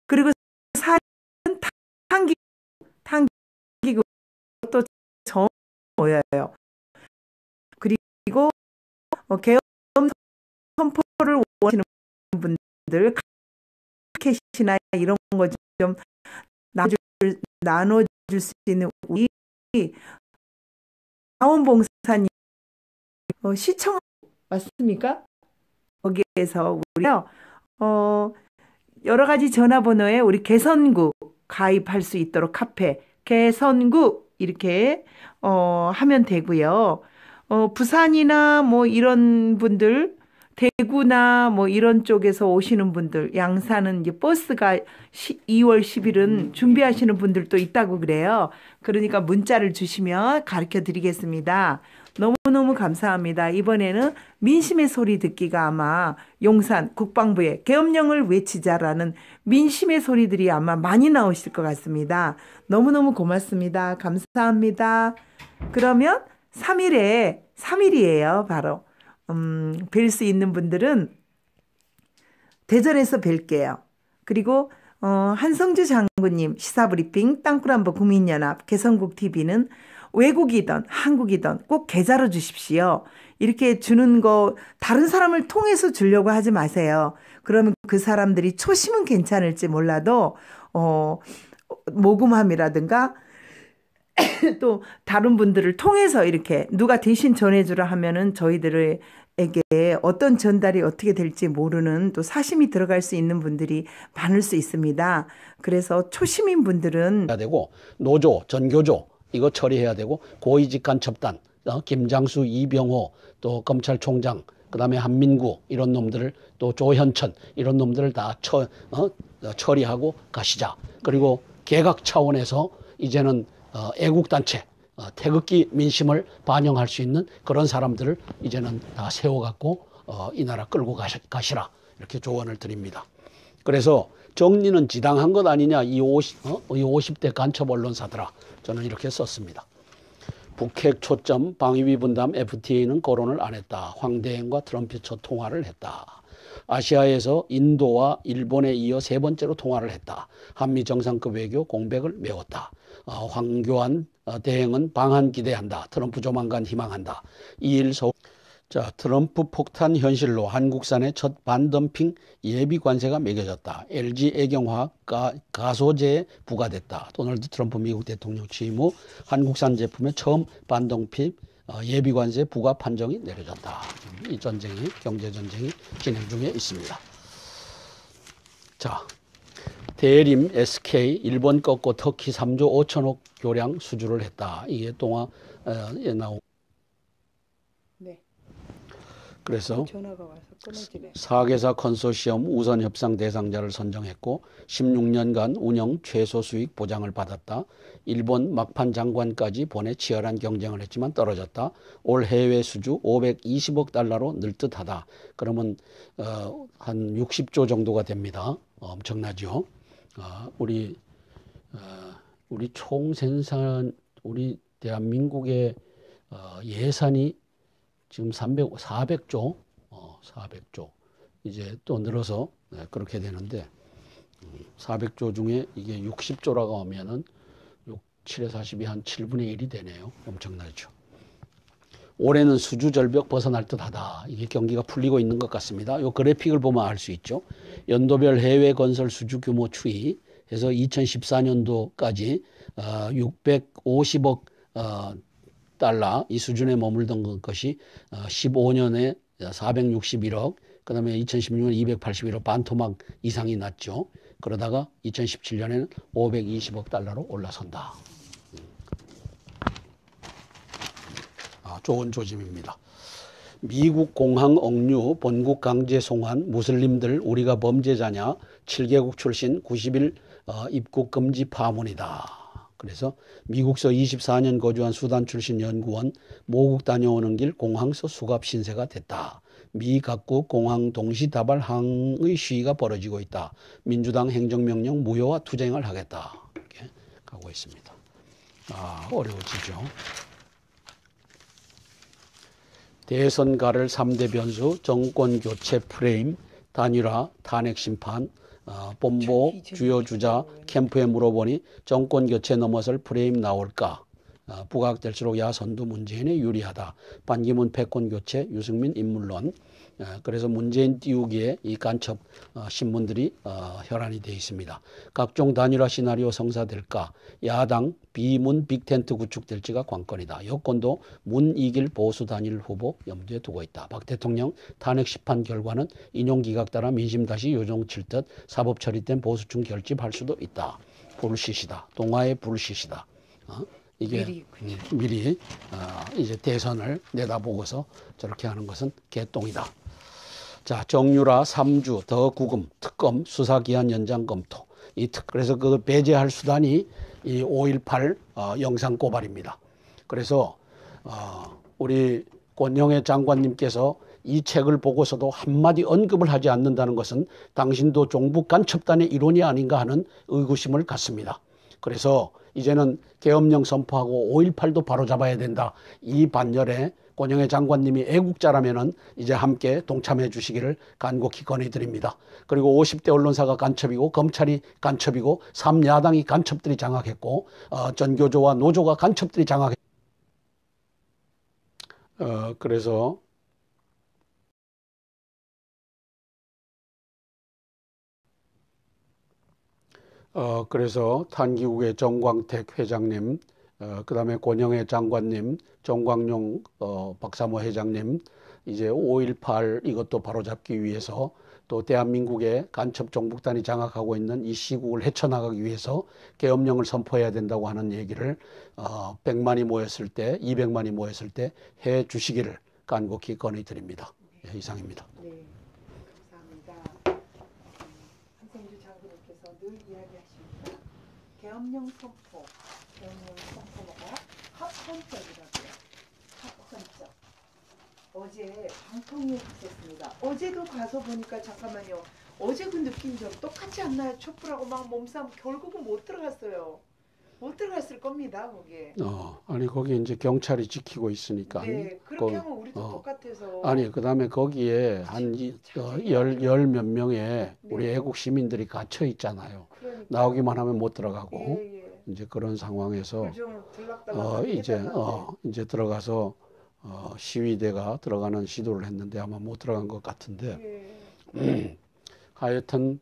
그리고 사실은 당기고 또 처음 모여요. 그리고 계엄 선포를 원하시는 분들 캐시나 이런 거 좀 나눠줄 수 있는 우리 자원봉사님 시청 맞습니까? 거기에서 우리요 여러 가지 전화번호에 우리 개선구 가입할 수 있도록 카페 개선구 이렇게 하면 되고요. 부산이나 뭐 이런 분들 대구나 뭐 이런 쪽에서 오시는 분들 양산은 이제 버스가 2월 10일은 준비하시는 분들도 있다고 그래요. 그러니까 문자를 주시면 가르쳐 드리겠습니다. 너무너무 감사합니다. 이번에는 민심의 소리 듣기가 아마 용산 국방부에 계엄령을 외치자라는 민심의 소리들이 아마 많이 나오실 것 같습니다. 너무너무 고맙습니다. 감사합니다. 그러면 3일이에요. 바로. 뵐 수 있는 분들은 대전에서 뵐게요. 그리고 한성주 장군님 시사브리핑 땅굴한보 국민연합 개성국TV는 외국이든 한국이든 꼭 계좌로 주십시오. 이렇게 주는 거 다른 사람을 통해서 주려고 하지 마세요. 그러면 그 사람들이 초심은 괜찮을지 몰라도 모금함이라든가 또 다른 분들을 통해서 이렇게 누가 대신 전해주라 하면은 저희들에게 어떤 전달이 어떻게 될지 모르는 또 사심이 들어갈 수 있는 분들이 많을 수 있습니다. 그래서 초심인 분들은 해야 되고 노조, 전교조 이거 처리해야 되고 고위직간 첩단, 김장수, 이병호 또 검찰총장 그다음에 한민구 이런 놈들을 또 조현천 이런 놈들을 다 처리하고 가시자. 그리고 개각 차원에서 이제는 애국단체, 태극기 민심을 반영할 수 있는 그런 사람들을 이제는 다 세워갖고 이 나라 끌고 가시라 이렇게 조언을 드립니다. 그래서 정리는 지당한 것 아니냐 이 50대 간첩 언론사들아 저는 이렇게 썼습니다. 북핵 초점 방위비 분담 FTA는 거론을 안 했다. 황대행과 트럼프 첫 통화를 했다. 아시아에서 인도와 일본에 이어 세 번째로 통화를 했다. 한미 정상급 외교 공백을 메웠다. 황교안 대행은 방한 기대한다. 트럼프 조만간 희망한다. 2일 서울. 자, 트럼프 폭탄 현실로 한국산의 첫 반덤핑 예비 관세가 매겨졌다. LG 애경화학 가소제에 부과됐다. 도널드 트럼프 미국 대통령 취임 후 한국산 제품에 처음 반덤핑 예비 관세 부과 판정이 내려졌다. 이 전쟁이 경제 전쟁이 진행 중에 있습니다. 자, 대림 SK 일본 꺾고 터키 3조 5천억 교량 수주를 했다. 이게 동화에 나온. 네. 그래서 전화가 와서 끊어지네. 4개사 컨소시엄 우선 협상 대상자를 선정했고 16년간 운영 최소 수익 보장을 받았다. 일본 막판 장관까지 보내 치열한 경쟁을 했지만 떨어졌다. 올 해외 수주 520억 달러로 늘 듯하다. 그러면 한 60조 정도가 됩니다. 엄청나죠. 우리 총 생산 우리 대한민국의 예산이 지금 400조, 400조 이제 또 늘어서 그렇게 되는데 400조 중에 이게 60조라고 하면은 7에 40이 한 7분의 1이 되네요. 엄청나죠. 올해는 수주 절벽 벗어날 듯하다. 이게 경기가 풀리고 있는 것 같습니다. 이 그래픽을 보면 알 수 있죠. 연도별 해외 건설 수주 규모 추이 해서 2014년도까지 650억 달러 이 수준에 머물던 것이 15년에 461억 그 다음에 2016년 281억 반토막 이상이 났죠. 그러다가 2017년에는 520억 달러로 올라선다. 좋은 조짐입니다. 미국 공항 억류, 본국 강제 송환, 무슬림들 우리가 범죄자냐, 7개국 출신 90일 입국 금지 파문이다. 그래서 미국서 24년 거주한 수단 출신 연구원 모국 다녀오는 길 공항서 수갑 신세가 됐다. 미 각국 공항 동시다발 항의 시위가 벌어지고 있다. 민주당 행정명령 무효화 투쟁을 하겠다. 이렇게 가고 있습니다. 어려워지죠. 대선 가를 3대 변수, 정권 교체 프레임, 단일화, 탄핵 심판, 본보, 주요 주자, 캠프에 물어보니 정권 교체 넘어설 프레임 나올까? 부각될수록 야선두 문재인에 유리하다. 반기문 패권 교체, 유승민 인물론. 그래서 문재인 띄우기에 이 간첩 신문들이 혈안이 되어 있습니다. 각종 단일화 시나리오 성사될까? 야당 비문 빅텐트 구축될지가 관건이다. 여권도 문 이길 보수 단일 후보 염두에 두고 있다. 박 대통령 탄핵 심판 결과는 인용기각 따라 민심 다시 요정칠 듯 사법 처리된 보수층 결집할 수도 있다. 불시시다. 동아의 불시시다. 이게 미리 이제 대선을 내다보고서 저렇게 하는 것은 개똥이다. 자, 정유라 3주 더 구금 특검 수사기한 연장 검토. 그래서 그 배제할 수단이 이 5.18 영상 고발입니다. 그래서 우리 권영애 장관님께서 이 책을 보고서도 한마디 언급을 하지 않는다는 것은 당신도 종북 간첩단의 일원이 아닌가 하는 의구심을 갖습니다. 그래서 이제는 계엄령 선포하고 5.18도 바로잡아야 된다. 이 반열에 권영애 장관님이 애국자라면은 이제 함께 동참해 주시기를 간곡히 건의드립니다. 그리고 50대 언론사가 간첩이고 검찰이 간첩이고 3야당이 간첩들이 장악했고 전교조와 노조가 간첩들이 장악했고 그래서 그래서 탄기국의 정광택 회장님, 그 다음에 권영애 장관님, 정광용 박사모 회장님, 이제 5.18 이것도 바로잡기 위해서 또 대한민국의 간첩 종북단이 장악하고 있는 이 시국을 헤쳐나가기 위해서 계엄령을 선포해야 된다고 하는 얘기를 100만이 모였을 때, 200만이 모였을 때 해 주시기를 간곡히 건의드립니다. 네, 이상입니다. 네, 감사합니다. 한성주 장군님께서 늘 이야기하십니다. 계엄령 선포가 합헌적이라고요. 합헌적. 어제 방통위에 있었습니다. 어제도 가서 보니까 잠깐만요. 어제 그 느낀 점 똑같지 않나요? 촛불하고 막 몸싸움 결국은 못 들어갔어요. 못 들어갔을 겁니다, 거기에. 아니 거기 이제 경찰이 지키고 있으니까. 네, 그렇게 하면 우리도 똑같아서. 아니 그다음에 거기에 한 열 몇 명의 우리 네. 애국 시민들이 갇혀 있잖아요. 그러니까. 나오기만 하면 못 들어가고 예. 이제 그런 상황에서 좀 들락달락 이제 들어가서 시위대가 들어가는 시도를 했는데 아마 못 들어간 것 같은데 하여튼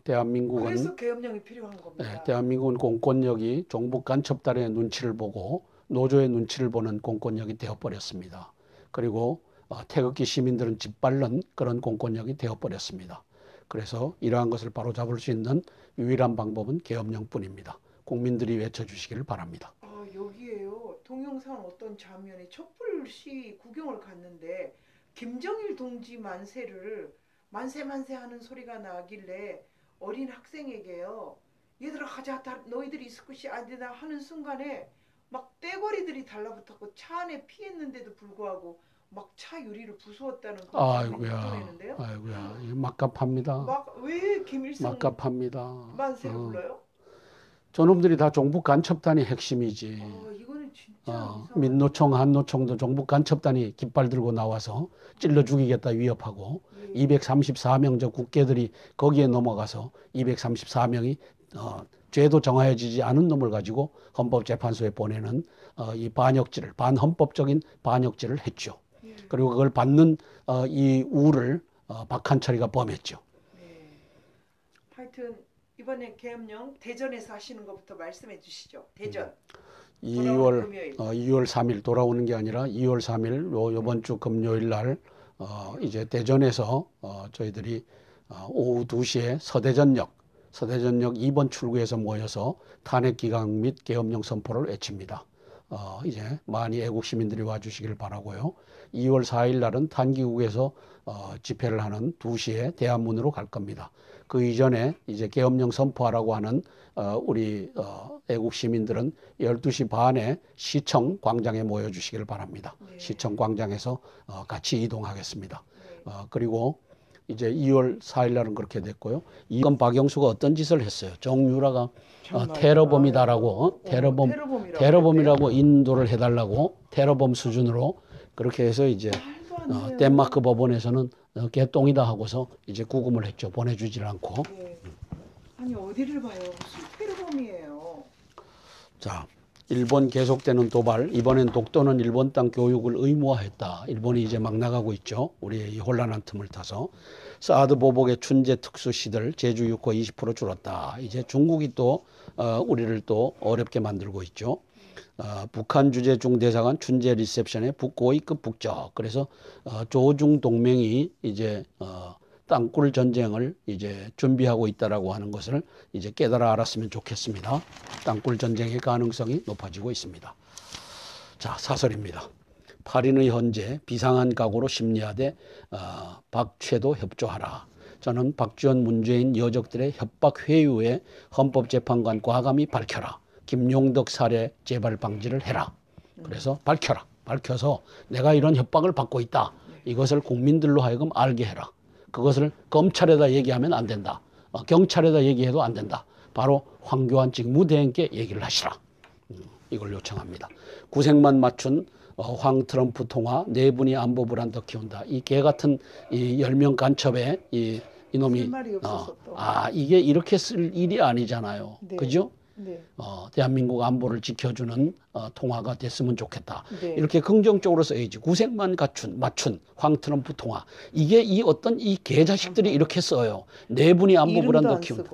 대한민국은 그래서 계엄령이 필요한 겁니다. 대한민국은 공권력이 종북 간첩단의 눈치를 보고 노조의 눈치를 보는 공권력이 되어버렸습니다. 그리고 태극기 시민들은 짓밟는 그런 공권력이 되어버렸습니다. 그래서 이러한 것을 바로잡을 수 있는 유일한 방법은 계엄령뿐입니다. 국민들이 외쳐주시기를 바랍니다. 여기에요. 동영상 어떤 장면에 촛불 시 구경을 갔는데 김정일 동지 만세를 만세 하는 소리가 나길래 어린 학생에게요. 얘들아 가자, 너희들이 있을 것이 아니다 하는 순간에 막 떼거리들이 달라붙었고 차 안에 피했는데도 불구하고 막 차 유리를 부수었다는 그 아이고야, 막갑합니다. 막 왜 김일성 막갑합니다. 만세를 불러요? 저놈들이 다 종북 간첩단이 핵심이지. 이거는 진짜 민노총, 한노총도 종북 간첩단이 깃발 들고 나와서 찔러 죽이겠다 위협하고 234명 저 국회들이 거기에 넘어가서 234명이 죄도 정하여지지 않은 놈을 가지고 헌법재판소에 보내는 이 반헌법적인 반역죄를 했죠. 그리고 그걸 받는 이 우를 박한철이가 범했죠. 하여튼 이번에 계엄령 대전에서 하시는 것부터 말씀해 주시죠. 대전. 2월 3일 돌아오는 게 아니라 2월 3일 이번 주 금요일 날 이제 대전에서 저희들이 오후 2시에 서대전역 2번 출구에서 모여서 탄핵 기각 및 계엄령 선포를 외칩니다. 이제 많이 애국 시민들이 와주시길 바라고요. 2월 4일 날은 탄기국에서 집회를 하는 2시에 대한문으로 갈 겁니다. 그 이전에 이제 계엄령 선포하라고 하는 우리 애국 시민들은 12시 반에 시청 광장에 모여주시길 바랍니다. 네. 시청 광장에서 같이 이동하겠습니다. 네. 그리고 이제 2월 4일 날은 그렇게 됐고요. 이건 박영수가 어떤 짓을 했어요. 정유라가 테러범이다라고 테러범이라고 인도를 해달라고 테러범 수준으로 그렇게 해서 이제 덴마크 법원에서는 개똥이다 하고서 이제 구금을 했죠. 보내주질 않고. 네. 아니 어디를 봐요? 무슨 테러범이에요. 자, 일본 계속되는 도발. 이번엔 독도는 일본 땅 교육을 의무화했다. 일본이 이제 막 나가고 있죠. 우리의 이 혼란한 틈을 타서. 사드 보복의 춘제 특수시들 제주 6호 20% 줄었다. 이제 중국이 또 우리를 또 어렵게 만들고 있죠. 북한 주재 중대사관 춘제 리셉션에 북고위급 북적. 그래서 조중 동맹이 이제 땅굴 전쟁을 이제 준비하고 있다라고 하는 것을 이제 깨달아 알았으면 좋겠습니다. 땅굴 전쟁의 가능성이 높아지고 있습니다. 자, 사설입니다. 8인의 헌재 비상한 각오로 심리하되 박최도 협조하라. 저는 박지원 문재인 여적들의 협박 회유에 헌법재판관 과감히 밝혀라. 김용덕 살해 재발 방지를 해라. 그래서 밝혀라. 밝혀서 내가 이런 협박을 받고 있다. 이것을 국민들로 하여금 알게 해라. 그것을 검찰에다 얘기하면 안 된다. 경찰에다 얘기해도 안 된다. 바로 황교안 직무대행께 얘기를 하시라. 이걸 요청합니다. 구색만 맞춘 황 트럼프 통화 네 분이 안보 불안 더 키운다. 이 개 같은 이 10명 간첩에 이놈이 이게 이렇게 쓸 일이 아니잖아요. 네. 그죠? 네. 대한민국 안보를 지켜주는 통화가 됐으면 좋겠다. 네. 이렇게 긍정적으로 써야지. 구색만 맞춘 황 트럼프 통화. 이게 이 어떤 이 개자식들이 이렇게 써요. 네 분이 안보 불안도 키운다.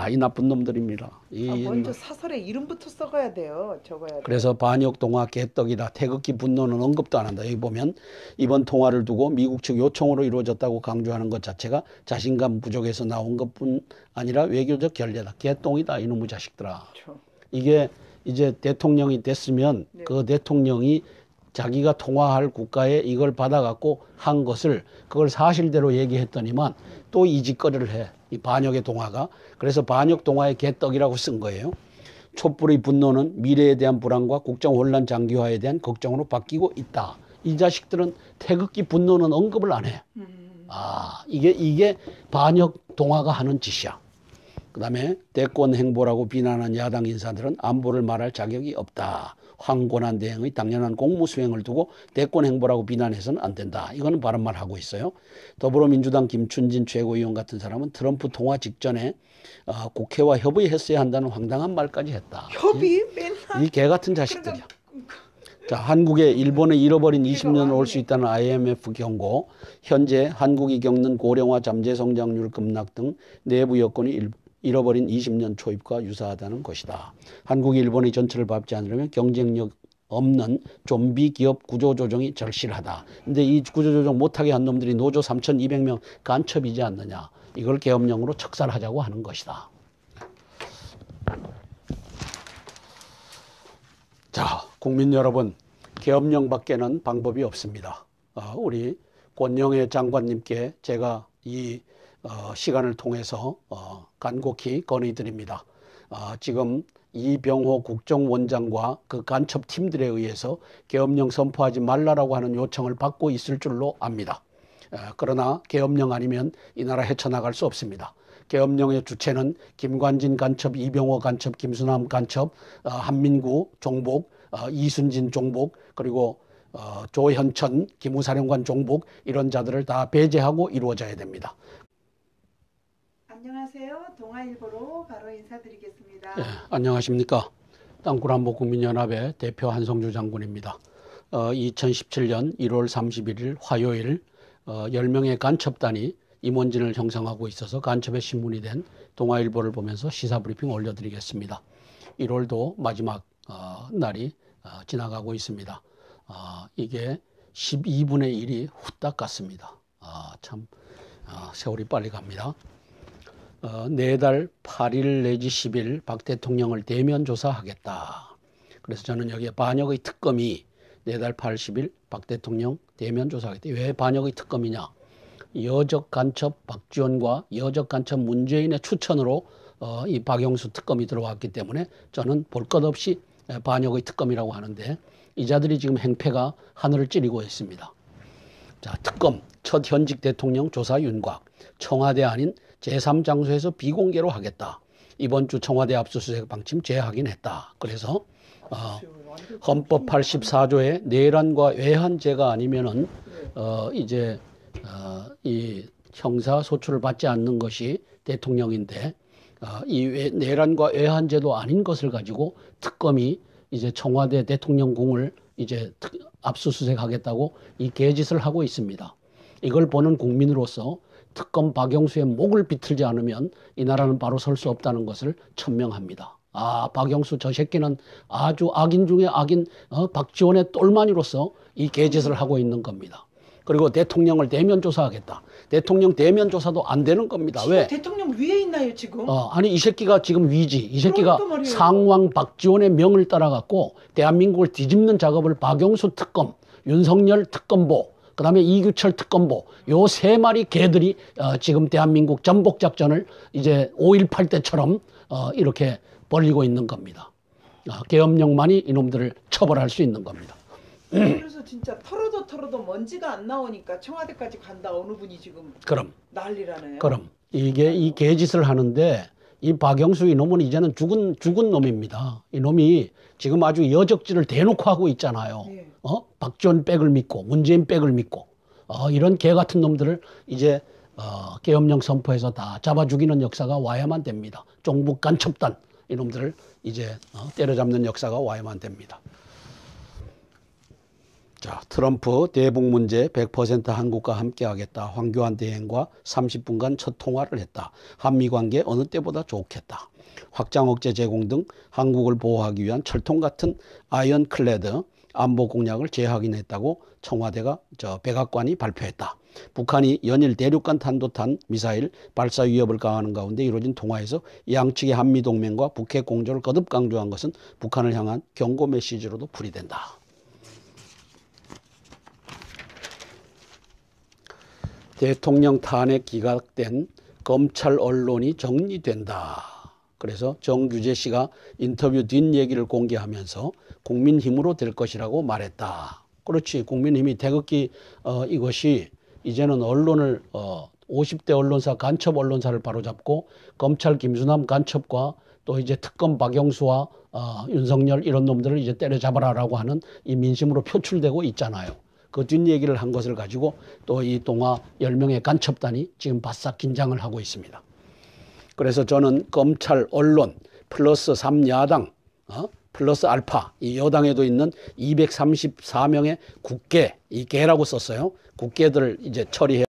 이 나쁜 놈들입니다. 먼저 사설에 이름부터 써가야 돼요. 적어야 돼요. 그래서 반역 동화 개떡이다. 태극기 분노는 언급도 안 한다. 여기 보면 이번 통화를 두고 미국 측 요청으로 이루어졌다고 강조하는 것 자체가 자신감 부족에서 나온 것뿐 아니라 외교적 결례다. 개똥이다. 이놈의 자식들아. 그렇죠. 이게 이제 대통령이 됐으면 네. 그 대통령이 자기가 통화할 국가에 이걸 받아갖고 한 것을 그걸 사실대로 얘기했더니만 또 이 짓거리를 해. 이 반역의 동화가. 그래서 반역 동화의 개떡이라고 쓴 거예요. 촛불의 분노는 미래에 대한 불안과 국정 혼란 장기화에 대한 걱정으로 바뀌고 있다. 이 자식들은 태극기 분노는 언급을 안 해. 이게 반역 동화가 하는 짓이야. 그 다음에 대권 행보라고 비난한 야당 인사들은 안보를 말할 자격이 없다. 황곤한 대행의 당연한 공무 수행을 두고 대권 행보라고 비난해서는 안 된다. 이거는 바른말 하고 있어요. 더불어민주당 김춘진 최고위원 같은 사람은 트럼프 통화 직전에 국회와 협의했어야 한다는 황당한 말까지 했다. 협의? 맨날 이 개 같은 자식들이야. 자, 한국에 일본의 잃어버린 20년 올 수 있다는 IMF 경고, 현재 한국이 겪는 고령화 잠재 성장률 급락 등 내부 여건이 잃어버린 20년 초입과 유사하다는 것이다. 한국이 일본의 전철을 밟지 않으려면 경쟁력 없는 좀비 기업 구조조정이 절실하다. 근데 이 구조조정 못하게 한 놈들이 노조 3,200명 간첩이지 않느냐. 이걸 계엄령으로 척살하자고 하는 것이다. 자, 국민 여러분, 계엄령밖에는 방법이 없습니다. 우리 권영애 장관님께 제가 이 시간을 통해서 간곡히 건의드립니다. 지금 이병호 국정원장과 그 간첩팀들에 의해서 계엄령 선포하지 말라라고 하는 요청을 받고 있을 줄로 압니다. 그러나 계엄령 아니면 이 나라 헤쳐나갈 수 없습니다. 계엄령의 주체는 김관진 간첩, 이병호 간첩, 김수남 간첩, 한민구 종복, 이순진 종복, 그리고 조현천 기무사령관 종복, 이런 자들을 다 배제하고 이루어져야 됩니다. 안녕하세요. 동아일보로 바로 인사드리겠습니다. 안녕하십니까. 땅굴한복국민연합의 대표 한성주 장군입니다. 2017년 1월 31일 화요일 10명의 간첩단이 임원진을 형성하고 있어서 간첩의 신문이 된 동아일보를 보면서 시사브리핑 올려드리겠습니다. 1월도 마지막 날이 지나가고 있습니다. 이게 12분의 1이 후딱 갔습니다. 참 세월이 빨리 갑니다. 내달 8일 내지 10일 박 대통령을 대면 조사하겠다. 그래서 저는 여기에 반역의 특검이 내달 80일 박 대통령 대면 조사하겠다. 왜 반역의 특검이냐? 여적 간첩 박지원과 여적 간첩 문재인의 추천으로 이 박영수 특검이 들어왔기 때문에 저는 볼 것 없이 반역의 특검이라고 하는데, 이 자들이 지금 행패가 하늘을 찌르고 있습니다. 자, 특검 첫 현직 대통령 조사 윤곽, 청와대 아닌 제3장소에서 비공개로 하겠다. 이번 주 청와대 압수수색 방침 재확인했다. 그래서 헌법 84조의 내란과 외환죄가 아니면은 이제 이 형사 소출을 받지 않는 것이 대통령인데, 이 내란과 외환죄도 아닌 것을 가지고 특검이 이제 청와대 대통령궁을 이제 압수수색하겠다고 이 개짓을 하고 있습니다. 이걸 보는 국민으로서 특검 박영수의 목을 비틀지 않으면 이 나라는 바로 설 수 없다는 것을 천명합니다. 아, 박영수 저 새끼는 아주 악인 중에 악인, 박지원의 똘마니로서 이 개짓을 하고 있는 겁니다. 그리고 대통령을 대면 조사하겠다. 대통령 대면 조사도 안 되는 겁니다. 왜? 대통령 위에 있나요 지금? 아니 이 새끼가 지금 위지. 이 새끼가 상왕 박지원의 명을 따라갖고 대한민국을 뒤집는 작업을 박영수 특검, 윤석열 특검보, 그다음에 이규철 특검보, 요 세 마리 개들이 지금 대한민국 전복 작전을 이제 5.18 때처럼 이렇게 벌이고 있는 겁니다. 계엄령만이 이놈들을 처벌할 수 있는 겁니다. 그래서 진짜 털어도 먼지가 안 나오니까 청와대까지 간다 어느 분이 지금 그럼 난리라네요. 그럼 이게 이 개짓을 하는데, 이 박영수 이놈은 이제는 죽은 놈입니다. 이놈이 지금 아주 여적질을 대놓고 하고 있잖아요. 네. 박지원 백을 믿고 문재인 백을 믿고 이런 개 같은 놈들을 이제 계엄령 선포해서 다 잡아 죽이는 역사가 와야만 됩니다. 종북 간첩단 이놈들을 이제 때려잡는 역사가 와야만 됩니다. 자, 트럼프 대북 문제 100% 한국과 함께하겠다. 황교안 대행과 30분간 첫 통화를 했다. 한미 관계 어느 때보다 좋겠다. 확장 억제 제공 등 한국을 보호하기 위한 철통 같은 아이언클레드 안보 공약을 재확인했다고 청와대가 백악관이 발표했다. 북한이 연일 대륙간 탄도탄 미사일 발사 위협을 가하는 가운데 이루어진 통화에서 양측의 한미 동맹과 북핵 공조를 거듭 강조한 것은 북한을 향한 경고 메시지로도 풀이된다. 대통령 탄핵 기각된 검찰 언론이 정리된다. 그래서 정규재 씨가 인터뷰 뒷얘기를 공개하면서 국민힘으로 될 것이라고 말했다. 그렇지, 국민힘이 태극기 이것이 이제는 언론을 50대 언론사 간첩 언론사를 바로잡고 검찰 김수남 간첩과 또 이제 특검 박영수와 윤석열 이런 놈들을 이제 때려잡아라라고 하는 이 민심으로 표출되고 있잖아요. 그 뒷얘기를 한 것을 가지고 또 이 동아 10명의 간첩단이 지금 바싹 긴장을 하고 있습니다. 그래서 저는 검찰, 언론, 플러스 3야당, 플러스 알파, 이 여당에도 있는 234명의 국계, 이 개라고 썼어요. 국계들을 이제 처리해